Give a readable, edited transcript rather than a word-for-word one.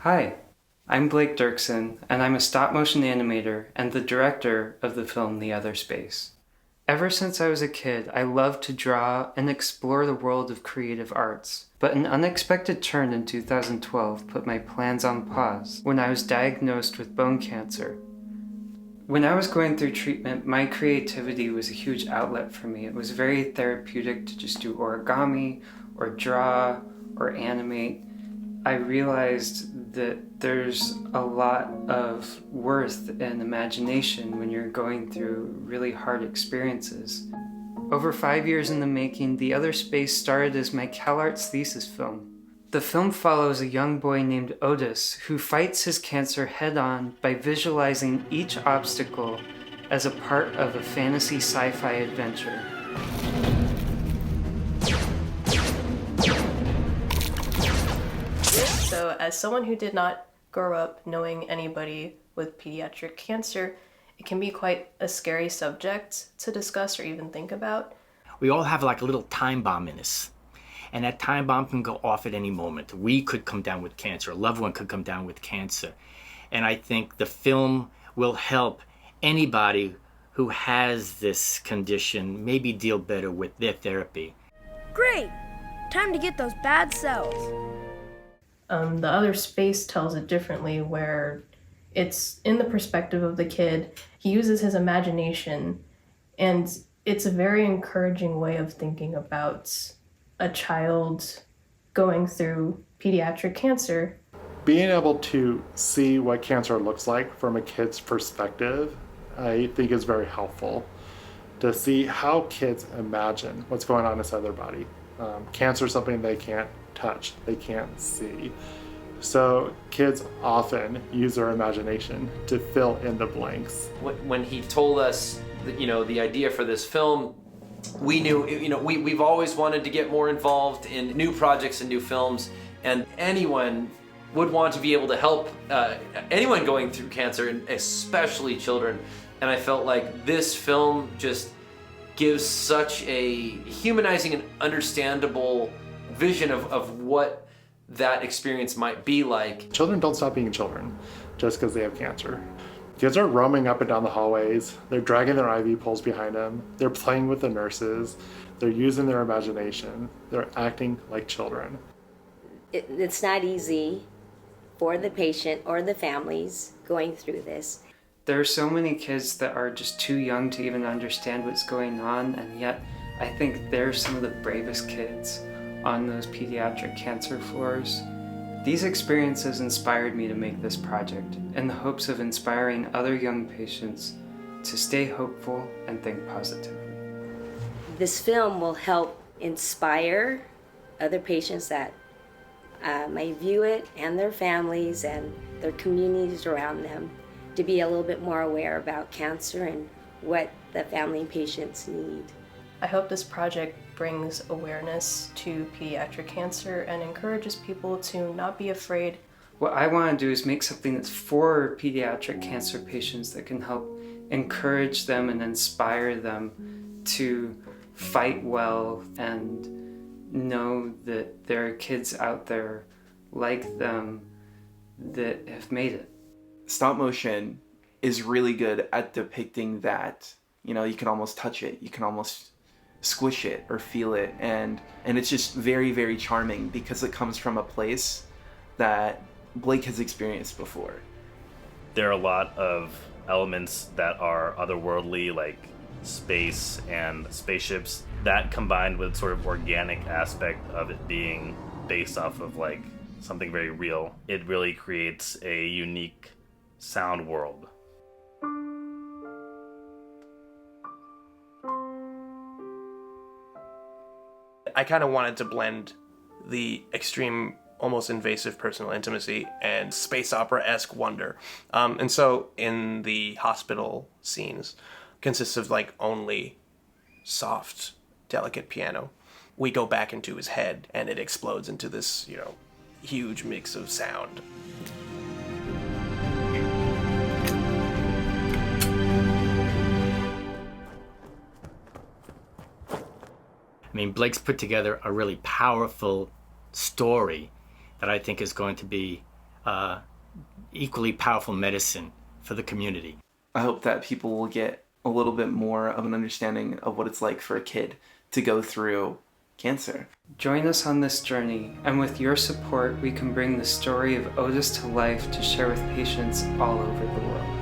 Hi, I'm Blake Dirksen, and I'm a stop-motion animator and the director of the film The Other Space. Ever since I was a kid, I loved to draw and explore the world of creative arts, but an unexpected turn in 2012 put my plans on pause when I was diagnosed with bone cancer. When I was going through treatment, my creativity was a huge outlet for me. It was very therapeutic to just do origami or draw or animate. I realized that there's a lot of worth and imagination when you're going through really hard experiences. Over 5 years in the making, The Other Space started as my CalArts thesis film. The film follows a young boy named Otis who fights his cancer head-on by visualizing each obstacle as a part of a fantasy sci-fi adventure. So as someone who did not grow up knowing anybody with pediatric cancer, it can be quite a scary subject to discuss or even think about. We all have like a little time bomb in us. And that time bomb can go off at any moment. We could come down with cancer. A loved one could come down with cancer. And I think the film will help anybody who has this condition maybe deal better with their therapy. Great! Time to get those bad cells. The Other Space tells it differently, where it's in the perspective of the kid. He uses his imagination, and it's a very encouraging way of thinking about a child going through pediatric cancer. Being able to see what cancer looks like from a kid's perspective, I think is very helpful. To see how kids imagine what's going on inside their body. Cancer is something they can't touch, they can't see. So kids often use their imagination to fill in the blanks. When he told us, the idea for this film, we knew, we've always wanted to get more involved in new projects and new films, and anyone would want to be able to help anyone going through cancer, and especially children. And I felt like this film just gives such a humanizing and understandable vision of what that experience might be like. Children don't stop being children just because they have cancer. Kids are roaming up and down the hallways. They're dragging their IV poles behind them. They're playing with the nurses. They're using their imagination. They're acting like children. It's not easy for the patient or the families going through this. There are so many kids that are just too young to even understand what's going on, and yet I think they're some of the bravest kids on those pediatric cancer floors. These experiences inspired me to make this project in the hopes of inspiring other young patients to stay hopeful and think positively. This film will help inspire other patients that may view it, and their families and their communities around them, to be a little bit more aware about cancer and what the family and patients need. I hope this project brings awareness to pediatric cancer and encourages people to not be afraid. What I want to do is make something that's for pediatric cancer patients that can help encourage them and inspire them to fight well and know that there are kids out there like them that have made it. Stop motion is really good at depicting that. You can almost touch it, you can almost squish it or feel it, and it's just very, very charming because it comes from a place that Blake has experienced before. There are a lot of elements that are otherworldly, like space and spaceships, that combined with sort of organic aspect of it being based off of like something very real, it really creates a unique sound world. I kind of wanted to blend the extreme, almost invasive personal intimacy and space opera-esque wonder. And so in the hospital scenes, consists of like only soft, delicate piano. We go back into his head and it explodes into this, huge mix of sound. I mean, Blake's put together a really powerful story that I think is going to be equally powerful medicine for the community. I hope that people will get a little bit more of an understanding of what it's like for a kid to go through cancer. Join us on this journey, and with your support, we can bring the story of Otis to life to share with patients all over the world.